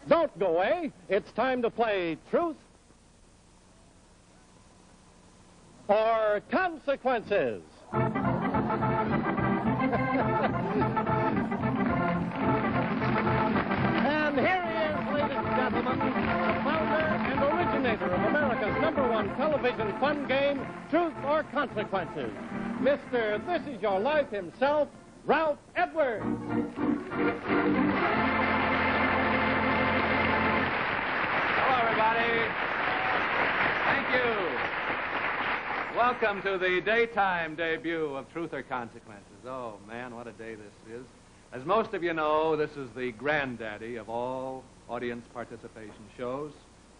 Don't go away. It's time to play Truth or Consequences. And here he is, ladies and gentlemen, the founder and originator of America's #1 television fun game, Truth or Consequences. Mr. This Is Your Life himself, Ralph Edwards. Hello, everybody. Thank you. Welcome to the daytime debut of Truth or Consequences. Oh, man, what a day this is. As most of you know, this is the granddaddy of all audience participation shows,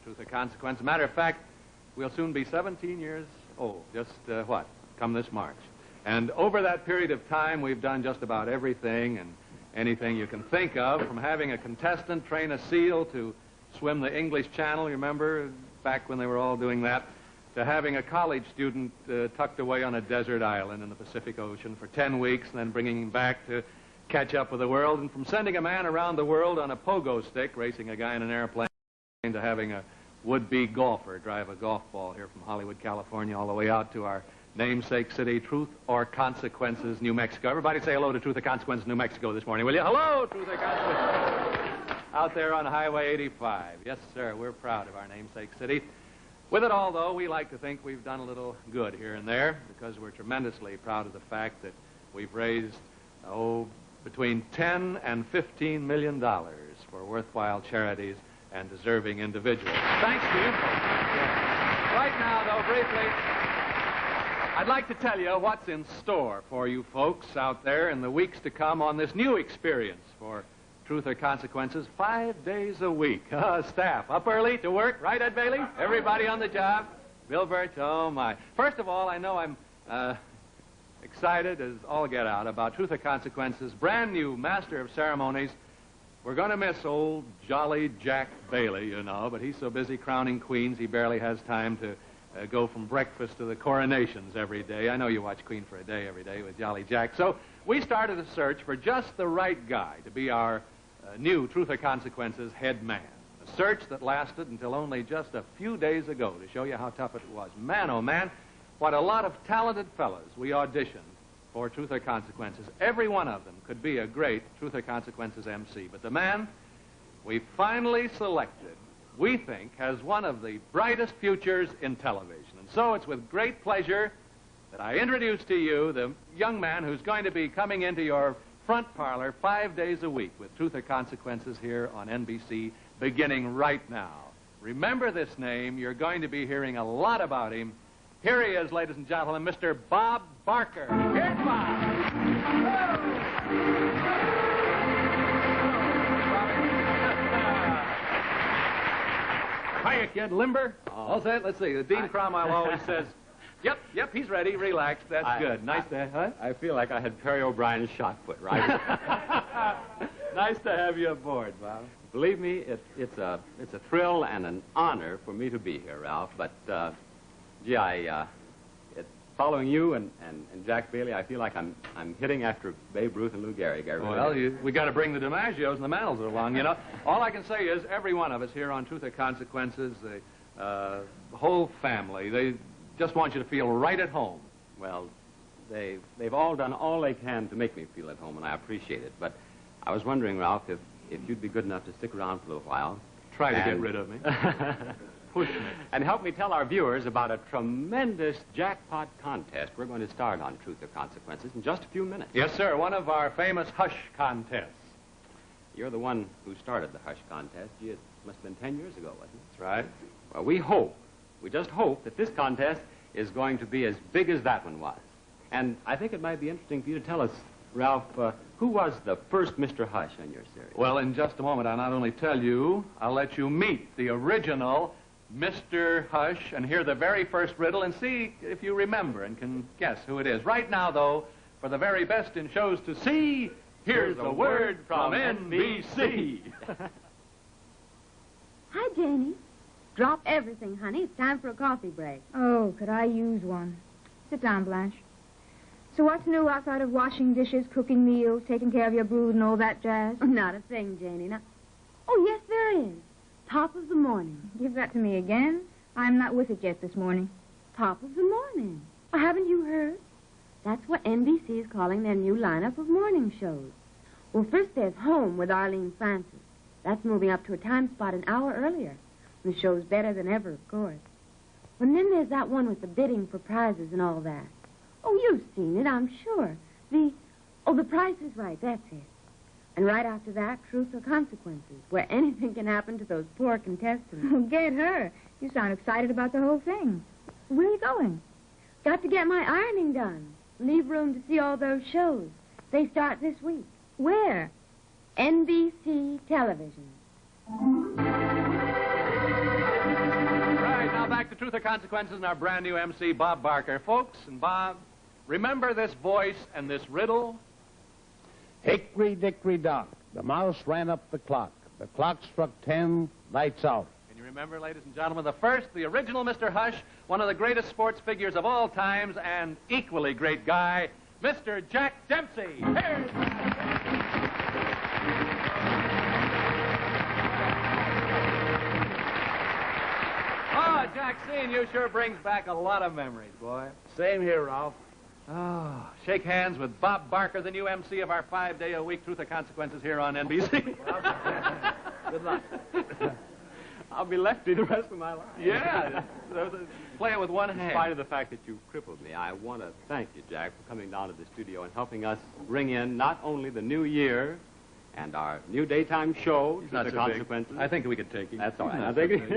Truth or Consequence. Matter of fact, we'll soon be 17 years old, just, come this March. And over that period of time, we've done just about everything and anything you can think of, from having a contestant train a seal to swim the English Channel, you remember, back when they were all doing that, to having a college student tucked away on a desert island in the Pacific Ocean for 10 weeks and then bringing him back to catch up with the world, and from sending a man around the world on a pogo stick, racing a guy in an airplane, to having a would-be golfer drive a golf ball here from Hollywood, California, all the way out to our namesake city, Truth or Consequences, New Mexico. Everybody say hello to Truth or Consequences, New Mexico this morning, will you? Hello, Truth or Consequences. Out there on Highway 85. Yes, sir, we're proud of our namesake city. With it all, though, we like to think we've done a little good here and there, because we're tremendously proud of the fact that we've raised, between $10 and $15 million for worthwhile charities and deserving individuals. Thanks to you folks. Right now, though, briefly, I'd like to tell you what's in store for you folks out there in the weeks to come on this new experience for Truth or Consequences, 5 days a week. Staff up early to work, right, Ed Bailey? Everybody on the job? Bill Birch, oh my. First of all, I know I'm excited as all get out about Truth or Consequences, brand new master of ceremonies. We're going to miss old jolly Jack Bailey, you know, but he's so busy crowning queens he barely has time to go from breakfast to the coronations every day. I know you watch Queen for a Day every day with Jolly Jack. So we started a search for just the right guy to be our new Truth or Consequences head man. A search that lasted until only just a few days ago to show you how tough it was. Man, oh man, what a lot of talented fellas we auditioned for Truth or Consequences. Every one of them could be a great Truth or Consequences MC. But the man we finally selected, we think, has one of the brightest futures in television. And so it's with great pleasure that I introduce to you the young man who's going to be coming into your front parlor 5 days a week with Truth or Consequences here on NBC, beginning right now. Remember this name. You're going to be hearing a lot about him. Here he is, ladies and gentlemen, Mr. Bob Barker. Here's Bob. Hiya, kid. Limber? All set? Let's see. Dean Cromwell always says, yep, he's ready. Relax. That's good. Nice to... Huh? I feel like I had Perry O'Brien's shot put, right? Nice to have you aboard, Bob. Believe me, it's a thrill and an honor for me to be here, Ralph. But, gee, following you and Jack Bailey, I feel like I'm hitting after Babe Ruth and Lou Gehrig. Well, we got to bring the DiMaggios and the Mantles along, you know. All I can say is every one of us here on Truth or Consequences, the whole family, they just want you to feel right at home. Well, they've all done all they can to make me feel at home, and I appreciate it. But I was wondering, Ralph, if you'd be good enough to stick around for a little while. Try to get rid of me. Push me. And help me tell our viewers about a tremendous jackpot contest we're going to start on Truth or Consequences in just a few minutes. Yes, sir. One of our famous Hush contests. You're the one who started the Hush contest. Gee, it must have been 10 years ago, wasn't it? That's right. Well, we just hope that this contest is going to be as big as that one was. And I think it might be interesting for you to tell us, Ralph, who was the first Mr. Hush on your series? Well, in just a moment, I'll not only tell you, I'll let you meet the original Mr. Hush and hear the very first riddle and see if you remember and can guess who it is. Right now, though, for the very best in shows to see, here's a word from NBC. Hi, Janie. Drop everything, honey. It's time for a coffee break. Oh, could I use one? Sit down, Blanche. So what's new outside of washing dishes, cooking meals, taking care of your brood and all that jazz? Not a thing, Janie. Now, Oh, yes, there is. Top of the morning. Give that to me again. I'm not with it yet this morning. Top of the morning. Oh, haven't you heard? That's what NBC is calling their new lineup of morning shows. Well, first there's Home with Arlene Francis. That's moving up to a time spot an hour earlier. The show's better than ever, of course. And then there's that one with the bidding for prizes and all that. Oh, you've seen it, I'm sure. The Price is Right, that's it. And right after that, Truth or Consequences, where anything can happen to those poor contestants. Well, get her. You sound excited about the whole thing. Where are you going? Got to get my ironing done. Leave room to see all those shows. They start this week. Where? NBC Television. Right, now back to Truth or Consequences and our brand new MC, Bob Barker. Folks, and Bob, remember this voice and this riddle? Hickory dickory dock. The mouse ran up the clock. The clock struck 10, lights out. Can you remember, ladies and gentlemen, the original Mr. Hush, one of the greatest sports figures of all times and equally great guy, Mr. Jack Dempsey. Here's Oh, Jack, seeing you sure brings back a lot of memories, boy. Same here, Ralph. Oh, shake hands with Bob Barker, the new MC of our 5-day-a-week Truth or Consequences here on NBC. Good luck. I'll be lefty the rest of my life. Yeah, play it with one In hand. spite of the fact that you crippled me, I want to thank you, Jack, for coming down to the studio and helping us bring in not only the new year and our new daytime show, He's not the so consequences. big. I think we could take him. That's all right. He's I not so think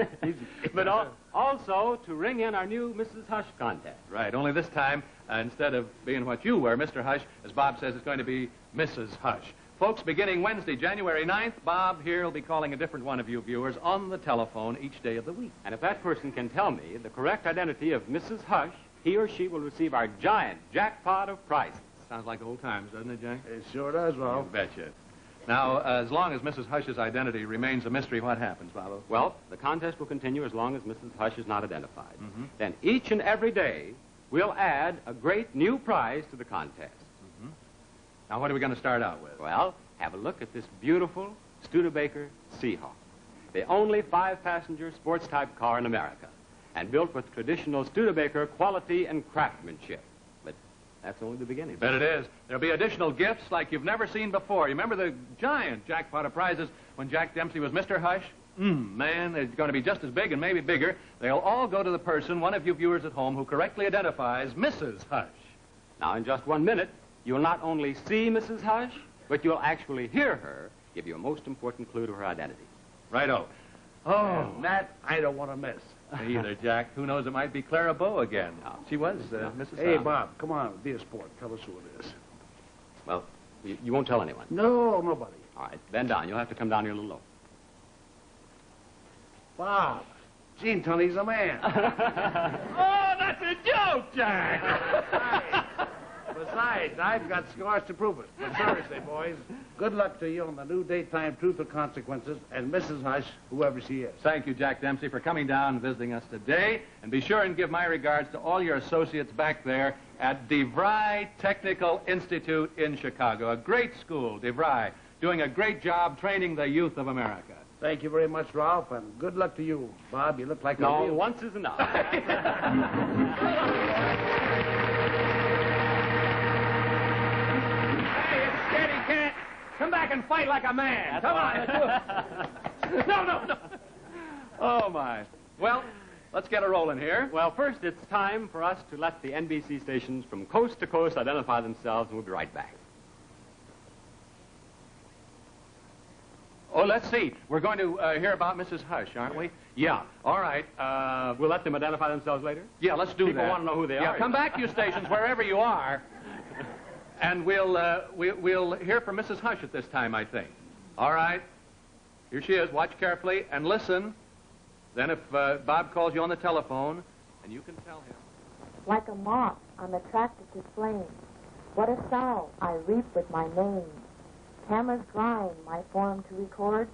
big. but also to ring in our new Mrs. Hush contest. Right, only this time, instead of being what you were, Mr. Hush, as Bob says, it's going to be Mrs. Hush. Folks, beginning Wednesday, January 9th, Bob here will be calling a different one of you viewers on the telephone each day of the week. And if that person can tell me the correct identity of Mrs. Hush, he or she will receive our giant jackpot of prizes. Sounds like old times, doesn't it, Jack? It sure does, Ralph. You betcha. Now, as long as Mrs. Hush's identity remains a mystery, what happens, Bob? Well, the contest will continue as long as Mrs. Hush is not identified. Mm-hmm. Then each and every day, we'll add a great new prize to the contest. Mm-hmm. Now, what are we going to start out with? Well, have a look at this beautiful Studebaker Seahawk, the only 5-passenger sports-type car in America, and built with traditional Studebaker quality and craftsmanship. But that's only the beginning. Bet it is. There'll be additional gifts like you've never seen before. You remember the giant jackpot of prizes when Jack Dempsey was Mr. Hush? Man, it's going to be just as big and maybe bigger. They'll all go to the person, one of you viewers at home, who correctly identifies Mrs. Hush. Now, in just 1 minute, you'll not only see Mrs. Hush, but you'll actually hear her give you a most important clue to her identity. Righto. Oh, that I don't want to miss. Me either, Jack. Who knows, it might be Clara Bow again. She was Mrs. Hey, Hush. Bob, come on, be a sport. Tell us who it is. Well, you won't tell anyone. No, nobody. All right, bend down. You'll have to come down here a little low. Bob, Gene Tunney's a man. Oh, that's a joke, Jack! Besides, I've got scars to prove it. But seriously, boys, good luck to you on the new daytime Truth or Consequences and Mrs. Hush, whoever she is. Thank you, Jack Dempsey, for coming down and visiting us today. And be sure and give my regards to all your associates back there at DeVry Technical Institute in Chicago. A great school, DeVry, doing a great job training the youth of America. Thank you very much, Ralph, and good luck to you. Bob, you look like a No, real... once is enough. Hey, it's scaredy cat. Come back and fight like a man. Come on. No. Oh, my. Well, let's get a rolling here. Well, first, it's time for us to let the NBC stations from coast to coast identify themselves, and we'll be right back. Oh, let's see. We're going to hear about Mrs. Hush, aren't we? Yeah. All right. We'll let them identify themselves later? Yeah, let's do People that. want to know who they Yeah, are. come back, you stations, wherever you are. And we'll hear from Mrs. Hush at this time, I think. All right. Here she is. Watch carefully and listen. Then if Bob calls you on the telephone, and you can tell him. Like a moth, I'm attracted to flame. What a sorrow I reap with my name. Cameras grind my form to record,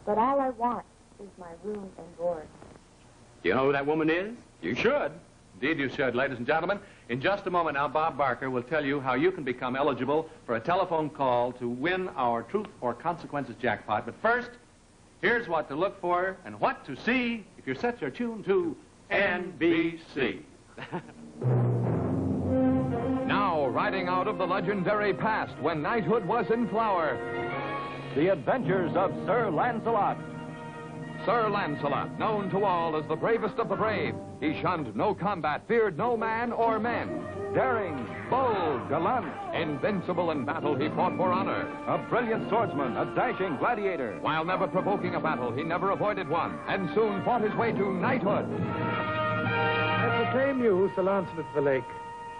but all I want is my room and board. Do you know who that woman is? You should. Indeed you should, ladies and gentlemen. In just a moment now, Bob Barker will tell you how you can become eligible for a telephone call to win our Truth or Consequences jackpot. But first, Here's what to look for and what to see if you set your tune to NBC. Now, riding out of the legendary past when knighthood was in flower, the adventures of Sir Lancelot. Sir Lancelot, known to all as the bravest of the brave, he shunned no combat, feared no man or men. Daring, bold, gallant, invincible in battle, he fought for honor. A brilliant swordsman, a dashing gladiator. While never provoking a battle, he never avoided one, and soon fought his way to knighthood. I proclaim you Sir Lancelot of the Lake,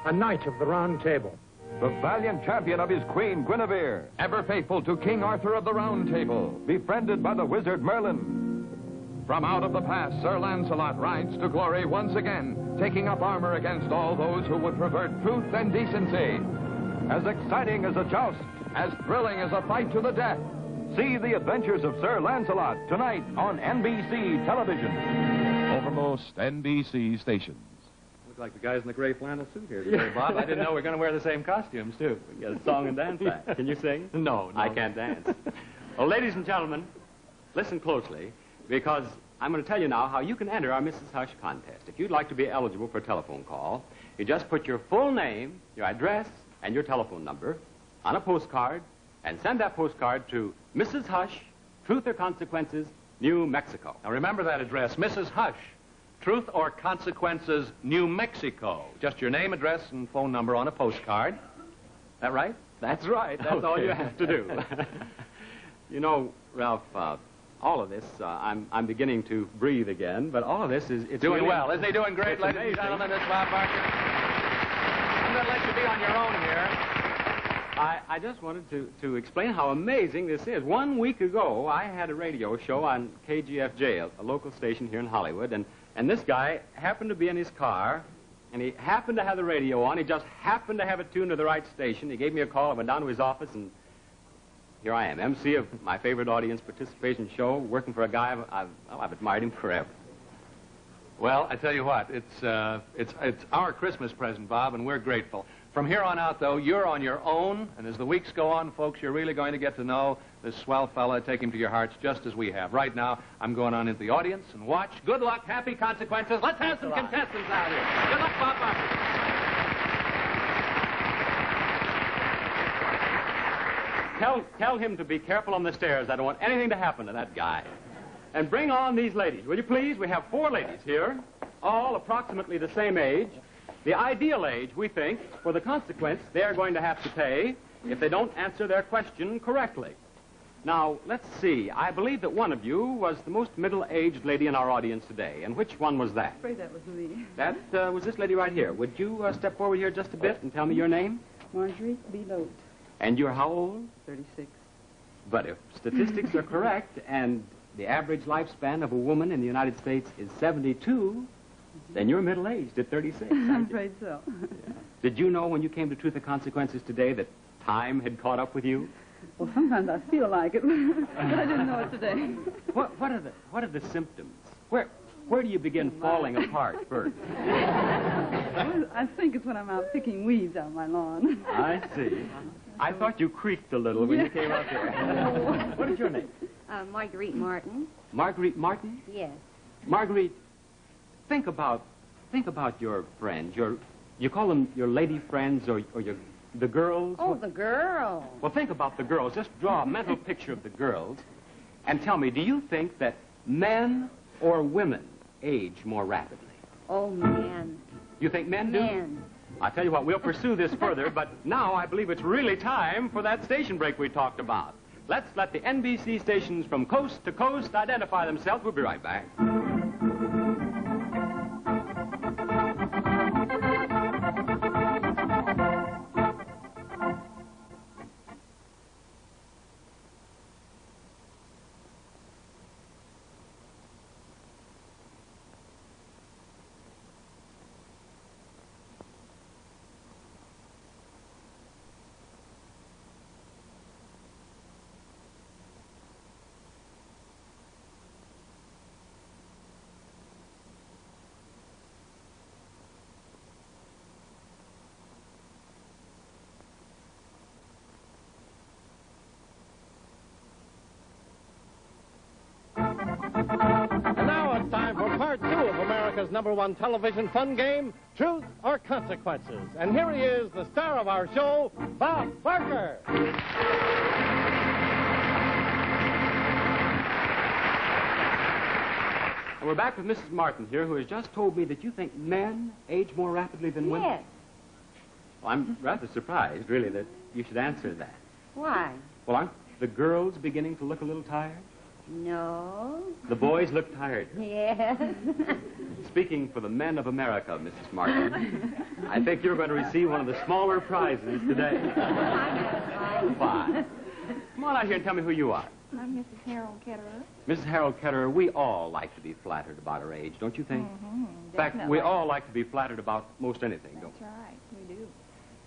a knight of the Round Table. The valiant champion of his queen, Guinevere. Ever faithful to King Arthur of the Round Table. Befriended by the wizard Merlin. From out of the past, Sir Lancelot rides to glory once again, taking up armor against all those who would pervert truth and decency. As exciting as a joust, as thrilling as a fight to the death. See the adventures of Sir Lancelot tonight on NBC television. Over most NBC stations. Look like the guys in the gray flannel suit here today, Bob. I didn't know we were going to wear the same costumes, too. We got a song and dance act. Can you sing? No. I can't dance. Well, ladies and gentlemen, listen closely, because I'm going to tell you now how you can enter our Mrs. Hush contest. If you'd like to be eligible for a telephone call, you just put your full name, your address, and your telephone number on a postcard and send that postcard to Mrs. Hush, Truth or Consequences, New Mexico. Now remember that address, Mrs. Hush, Truth or Consequences, New Mexico. Just your name, address, and phone number on a postcard. That right? That's right. That's all you have to do. You know, Ralph, all of this, I'm beginning to breathe again, but all of this is... It's doing really, well. Isn't he doing great, ladies and gentlemen? This is Bob Barker. I'm going to let you be on your own here. I just wanted to explain how amazing this is. 1 week ago, I had a radio show on KGFJ, a local station here in Hollywood, and this guy happened to be in his car, and he happened to have the radio on. He just happened to have it tuned to the right station. He gave me a call. I went down to his office, and here I am, MC of my favorite audience participation show, working for a guy I've admired him forever. Well, I tell you what, it's our Christmas present, Bob, and we're grateful. From here on out, though, you're on your own, and as the weeks go on, folks, you're really going to get to know this swell fella. Take him to your hearts just as we have. Right now, I'm going on into the audience and watch. Good luck, happy consequences. Let's have some contestants out here. Good luck, Bob Barker. Tell him to be careful on the stairs. I don't want anything to happen to that guy. And bring on these ladies, will you please? We have 4 ladies here, all approximately the same age. The ideal age, we think, for the consequence they are going to have to pay if they don't answer their question correctly. Now, let's see. I believe that one of you was the most middle-aged lady in our audience today. And which one was that? I'm afraid that was me. That was this lady right here. Would you step forward here just a bit and tell me your name? Marjorie B. Lote. And you're how old? 36. But if statistics are correct and the average lifespan of a woman in the United States is 72, then you're middle-aged at 36. I'm afraid so. Yeah. Did you know when you came to Truth or Consequences today that time had caught up with you? Well, sometimes I feel like it, but I didn't know it today. What are the symptoms? Where do you begin falling apart first? I think it's when I'm out picking weeds out my lawn. I see. I thought you creaked a little when you came out there. What is your name? Marguerite Martin. Marguerite Martin? Yes. Marguerite, think about your friends. You call them your lady friends or the girls? Oh, the girls. Well, think about the girls. Just draw a mental picture of the girls and tell me, do you think that men or women age more rapidly? Oh, men. You think men do? Men. I tell you what, we'll pursue this further, but now I believe it's really time for that station break we talked about. Let's let the NBC stations from coast to coast identify themselves. We'll be right back. America's #1 television fun game, Truth or Consequences. And here he is, the star of our show, Bob Barker. And we're back with Mrs. Martin here, who has just told me that you think men age more rapidly than women. Yes. Well, I'm rather surprised, really, that you should answer that. Why? Well, aren't the girls beginning to look a little tired? No. The boys look tired. Yes. Speaking for the men of America, Mrs. Martin, I think you're going to receive one of the smaller prizes today. Why? Come on out here and tell me who you are. I'm Mrs. Harold Ketterer. Mrs. Harold Ketterer, we all like to be flattered about our age, don't you think? Mm-hmm, In fact, we all like to be flattered about most anything, don't we? That's right, we do.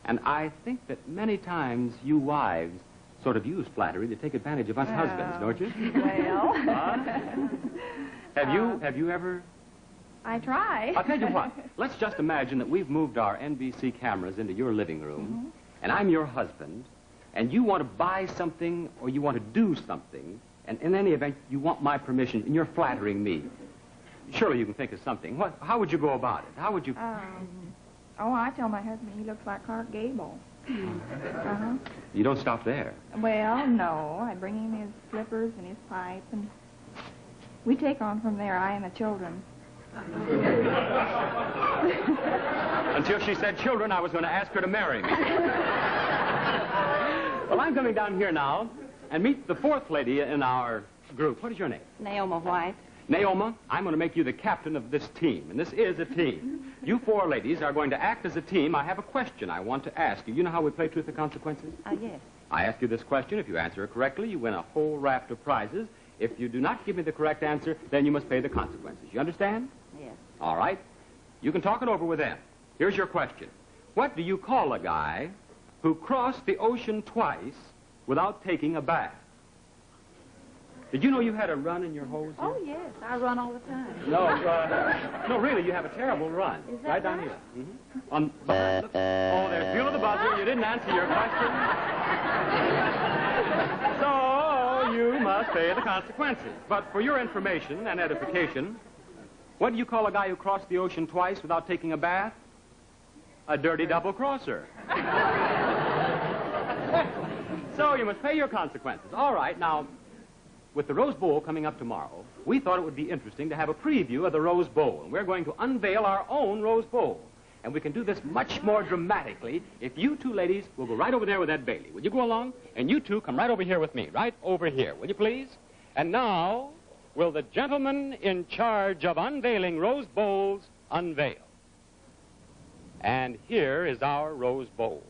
And I think that many times you wives sort of use flattery to take advantage of us husbands, don't you? Well. Have you ever? I try. I'll tell you what. Let's just imagine that we've moved our NBC cameras into your living room, and I'm your husband, and you want to buy something or you want to do something, and in any event, you want my permission, and you're flattering me. Surely you can think of something. How would you go about it? How would you... I tell my husband he looks like Clark Gable. Uh-huh. You don't stop there. Well, no. I bring him his slippers and his pipe, and we take on from there, I and the children. Until she said children, I was going to ask her to marry me. Well, I'm coming down here now and meet the fourth lady in our group. What is your name? Naoma White. Naoma, I'm going to make you the captain of this team, and this is a team. You four ladies are going to act as a team. I have a question I want to ask you. You know how we play Truth or Consequences? Yes. I ask you this question. If you answer it correctly, you win a whole raft of prizes. If you do not give me the correct answer, then you must pay the consequences. You understand? Yes. All right. You can talk it over with them. Here's your question. What do you call a guy who crossed the ocean twice without taking a bath? Did you know you had a run in your hose here? Oh, yes. I run all the time. No, really, you have a terrible run. Is that right down here. Mm-hmm. Look. Oh, there's Beulah the buzzer. You didn't answer your question. So you must pay the consequences. But for your information and edification, what do you call a guy who crossed the ocean twice without taking a bath? A dirty double-crosser. So you must pay your consequences. All right, now... With the Rose Bowl coming up tomorrow, we thought it would be interesting to have a preview of the Rose Bowl. And we're going to unveil our own Rose Bowl. And we can do this much more dramatically if you two ladies will go right over there with Ed Bailey. Will you go along? And you two come right over here with me. Right over here, will you please? And now, will the gentleman in charge of unveiling Rose Bowls unveil? And here is our Rose Bowl.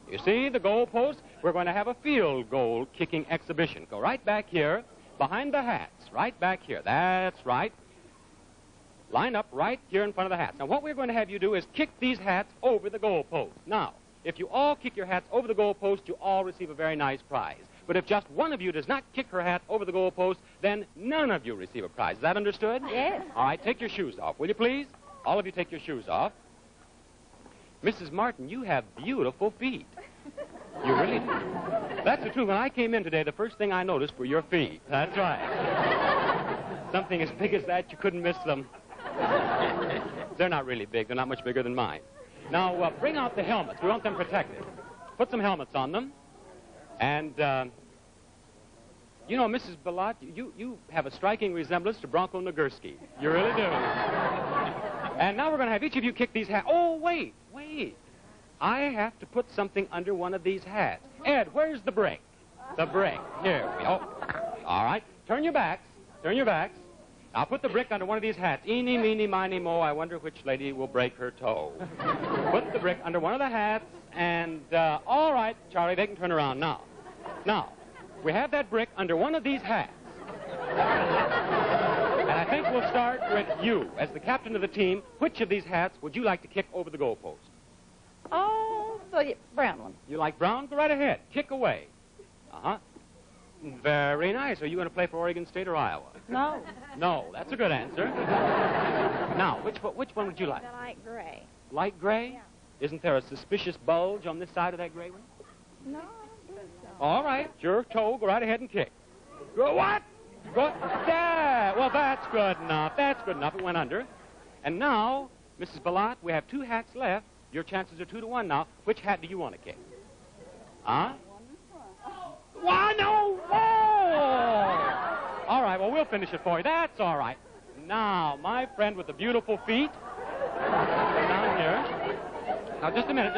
You see the goal post? We're going to have a field goal kicking exhibition. Go right back here. Behind the hats, right back here. That's right. Line up right here in front of the hats. Now, what we're going to have you do is kick these hats over the goal post. Now, if you all kick your hats over the goal post, you all receive a very nice prize. But if just one of you does not kick her hat over the goal post, then none of you receive a prize. Is that understood? Yes. All right, take your shoes off, will you please? All of you take your shoes off. Mrs. Martin, you have beautiful feet. You really do. That's the truth. When I came in today, the first thing I noticed were your feet. That's right. Something as big as that, you couldn't miss them. They're not really big. They're not much bigger than mine. Now, bring out the helmets. We want them protected. Put some helmets on them. And, you know, Mrs. Bellot, you have a striking resemblance to Bronco Nagurski. You really do. And now we're going to have each of you kick these hats. Oh, wait. I have to put something under one of these hats. Ed, where's the brick? The brick. Here we go. All right. Turn your backs. I'll put the brick under one of these hats. Eeny, meeny, miny, mo. I wonder which lady will break her toe. Put the brick under one of the hats, and, all right, Charlie, they can turn around now. Now, we have that brick under one of these hats. And I think we'll start with you. As the captain of the team, which of these hats would you like to kick over the goalpost? Oh, the brown one. You like brown? Go right ahead. Kick away. Uh-huh. Very nice. Are you going to play for Oregon State or Iowa? No. No, that's a good answer. Now, which one would you like? I like gray. Light gray? Yeah. Isn't there a suspicious bulge on this side of that gray one? No, I don't think so. All right. Your toe. Go right ahead and kick. Go what? Go. Yeah. Well, that's good enough. It went under. And now, Mrs. Ballot, we have 2 hats left. Your chances are 2 to 1 now. Which hat do you want to kick? Huh? Why, no! Oh! All right, well, we'll finish it for you. That's all right. Now, my friend with the beautiful feet. Down here. Now, just a minute.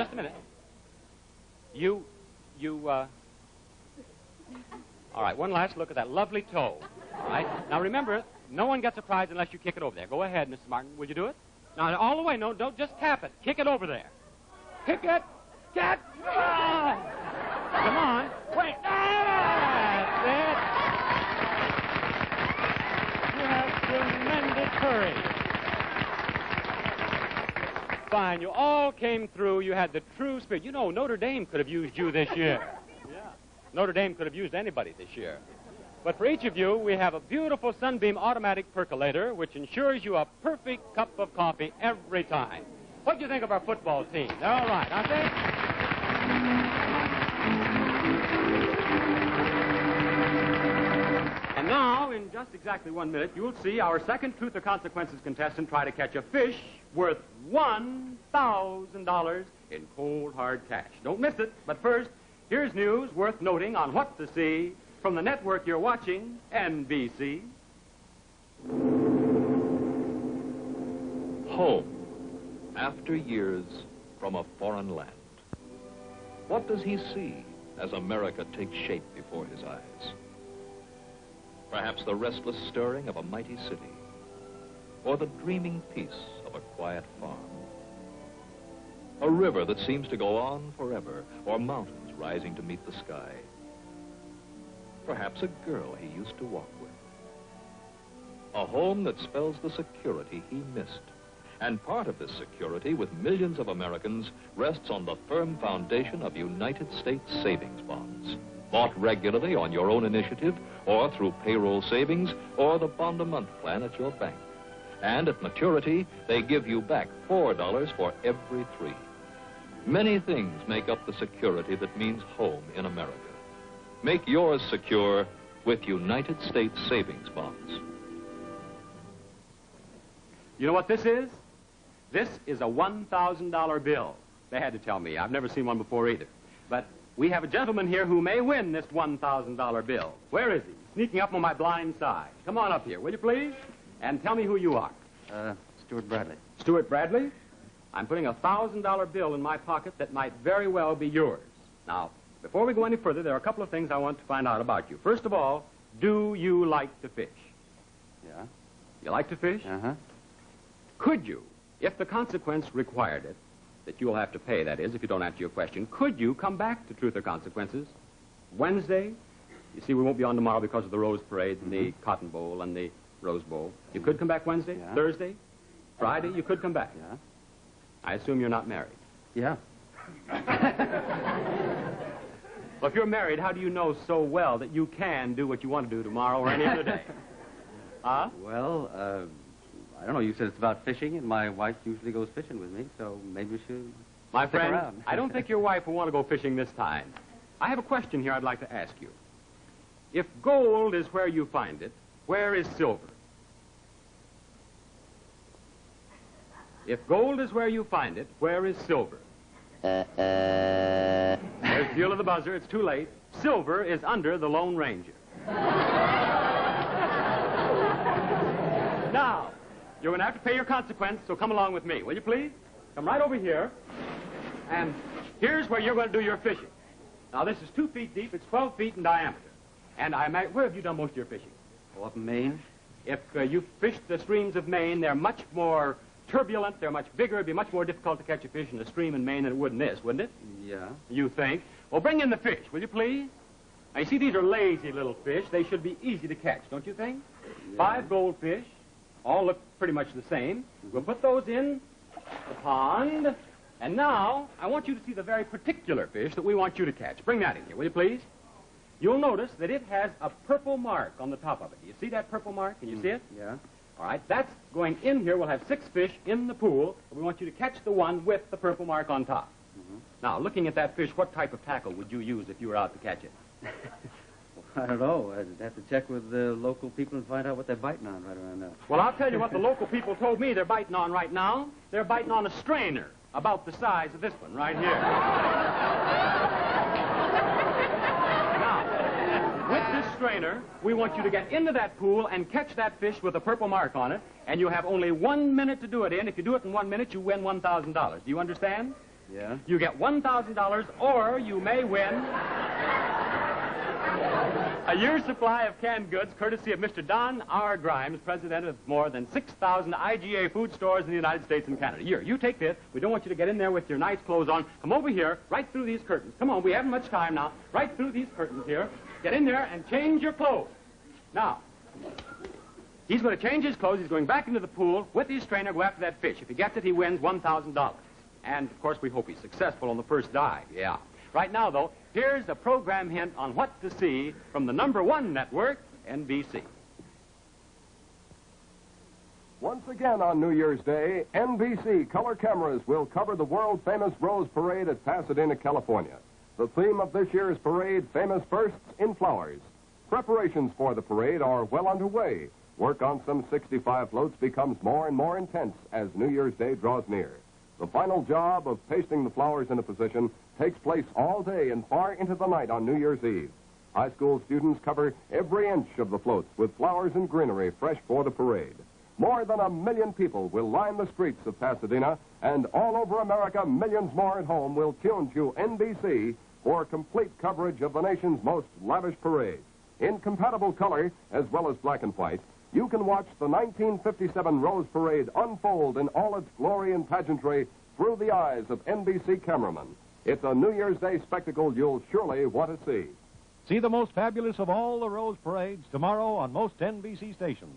All right, one last look at that lovely toe. All right? Now, remember, no one gets a prize unless you kick it over there. Go ahead, Mrs. Martin. Will you do it? Now, all the way. No, don't just tap it. Kick it over there. Kick it. Get. Oh! Come on. Wait. That's it. You have tremendous courage. Fine. You all came through. You had the true spirit. You know, Notre Dame could have used you this year. Yeah. Notre Dame could have used anybody this year. But for each of you, we have a beautiful Sunbeam automatic percolator, which ensures you a perfect cup of coffee every time. What do you think of our football team? They're all right, aren't they? And now, in just exactly 1 minute, you'll see our second Truth or Consequences contestant try to catch a fish worth $1,000 in cold, hard cash. Don't miss it. But first, here's news worth noting on what to see from the network you're watching, NBC. Home, after years from a foreign land. What does he see as America takes shape before his eyes? Perhaps the restless stirring of a mighty city, or the dreaming peace of a quiet farm. A river that seems to go on forever, or mountains rising to meet the sky. Perhaps a girl he used to walk with. A home that spells the security he missed. And part of this security, with millions of Americans, rests on the firm foundation of United States savings bonds. Bought regularly on your own initiative, or through payroll savings, or the bond-a-month plan at your bank. And at maturity, they give you back $4 for every 3. Many things make up the security that means home in America. Make yours secure with United States savings bonds. You know what this is? This is a $1,000 bill. They had to tell me. I've never seen one before either. But we have a gentleman here who may win this $1,000 bill. Where is he? Sneaking up on my blind side. Come on up here, will you please? And tell me who you are. Stuart Bradley. Stuart Bradley? I'm putting a $1,000 bill in my pocket that might very well be yours. Now, before we go any further, there are a couple of things I want to find out about you. First of all, do you like to fish? Yeah. You like to fish? Uh-huh. Could you, if the consequence required it, that you'll have to pay, that is, if you don't answer your question, could you come back to Truth or Consequences Wednesday? You see, we won't be on tomorrow because of the Rose Parade and the Cotton Bowl and the Rose Bowl. You could come back Wednesday, Yeah. Thursday, Friday, you could come back. Yeah. I assume you're not married. Yeah. Well, if you're married, how do you know so well that you can do what you want to do tomorrow or any other day? Huh? Well, I don't know. You said it's about fishing, and my wife usually goes fishing with me, so maybe we should My stick friend, around. I don't think your wife will want to go fishing this time. I have a question here I'd like to ask you. If gold is where you find it, where is silver? If gold is where you find it, where is silver? There's the feel of the buzzer. It's too late. Silver is under the Lone Ranger. Now, you're going to have to pay your consequence, so come along with me, will you please? Come right over here. And here's where you're going to do your fishing. Now, this is 2 feet deep. It's 12 feet in diameter. And where have you done most of your fishing? Oh, up in Maine? If you fished the streams of Maine, they're much more turbulent. They're much bigger. It'd be much more difficult to catch a fish in a stream in Maine than it would in this, wouldn't it? Yeah. You think? Well, bring in the fish, will you please? Now, you see, these are lazy little fish. They should be easy to catch, don't you think? Yeah. 5 goldfish. All look pretty much the same. We'll put those in the pond. And now, I want you to see the very particular fish that we want you to catch. Bring that in here, will you please? You'll notice that it has a purple mark on the top of it. Do you see that purple mark? Can you see it? Yeah. All right, that's going in here. We'll have 6 fish in the pool. We want you to catch the one with the purple mark on top. Mm-hmm. Now, looking at that fish, what type of tackle would you use if you were out to catch it? Well, I don't know. I'd have to check with the local people and find out what they're biting on right around now. Well, I'll tell you what the local people told me they're biting on right now. They're biting on a strainer about the size of this one right here. Now, with this strainer, we want you to get into that pool and catch that fish with a purple mark on it, and you have only 1 minute to do it in. If you do it in 1 minute, you win $1,000. Do you understand? Yeah? You get $1,000, or you may win a year's supply of canned goods, courtesy of Mr. Don R. Grimes, president of more than 6,000 IGA food stores in the United States and Canada. Here, you take this. We don't want you to get in there with your nice clothes on. Come over here, right through these curtains. Come on, we haven't much time now. Right through these curtains here. Get in there and change your clothes. Now, he's going to change his clothes. He's going back into the pool with his strainer, go after that fish. If he gets it, he wins $1,000. And, of course, we hope he's successful on the first dive. Yeah. Right now, though, here's a program hint on what to see from the #1 network, NBC. Once again on New Year's Day, NBC color cameras will cover the world-famous Rose Parade at Pasadena, California. The theme of this year's parade, Famous Firsts in Flowers. Preparations for the parade are well underway. Work on some 65 floats becomes more and more intense as New Year's Day draws near. The final job of pasting the flowers into position takes place all day and far into the night on New Year's Eve. High school students cover every inch of the floats with flowers and greenery fresh for the parade. More than 1 million people will line the streets of Pasadena, and all over America, millions more at home will tune to NBC for complete coverage of the nation's most lavish parade. In compatible color, as well as black and white, you can watch the 1957 Rose Parade unfold in all its glory and pageantry through the eyes of NBC cameramen. It's a New Year's Day spectacle you'll surely want to see. See the most fabulous of all the Rose Parades tomorrow on most NBC stations.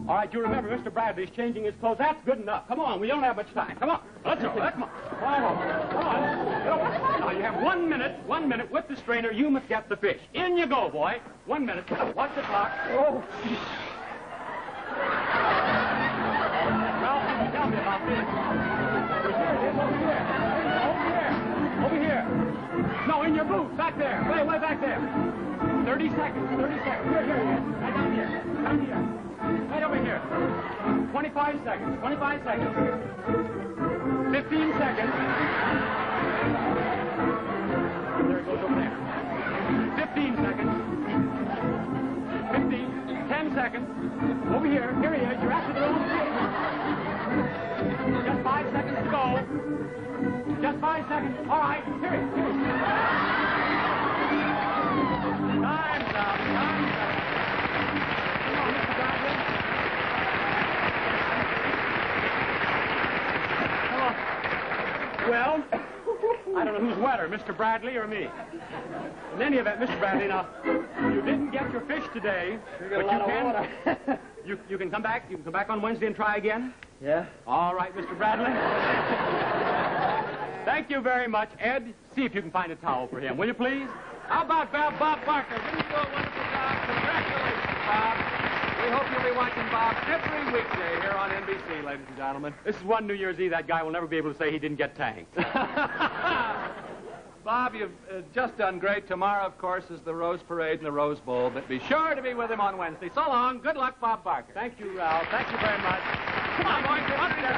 All right, you remember Mr. Bradley's changing his clothes. That's good enough. Come on, we don't have much time. Come on. Let's go. Come on. Come on. Now, you have 1 minute. 1 minute with the strainer. You must get the fish. In you go, boy. 1 minute. Watch the clock. Oh, Ralph, tell me about this. Here it is, over here. Over here. Over here. No, in your booth. Back there. Way back there. 30 seconds. 30 seconds. Here he is. Right down here. Down here. Right over here. 25 seconds. 25 seconds. 15 seconds. There it goes over there. 15 seconds. 15. 10 seconds. Over here. Here he is. You're after the wrong fish. Just 5 seconds to go. Just 5 seconds. All right. Here he is. Here he is. Time's up. Time's up. Well, I don't know who's wetter, Mr. Bradley or me. In any event, Mr. Bradley, now, you didn't get your fish today, but you can. You can come back. You can come back on Wednesday and try again. Yeah? All right, Mr. Bradley. Thank you very much. Ed, see if you can find a towel for him, will you please? How about Bob Barker? Didn't you do a wonderful job? Congratulations, Bob. We hope you'll be watching Bob every weekday here on NBC, ladies and gentlemen. This is one New Year's Eve that guy will never be able to say he didn't get tanked. Bob, you've just done great. Tomorrow, of course, is the Rose Parade and the Rose Bowl, but be sure to be with him on Wednesday. So long. Good luck, Bob Barker. Thank you, Ralph. Thank you very much. Come on, boys. 1 minute.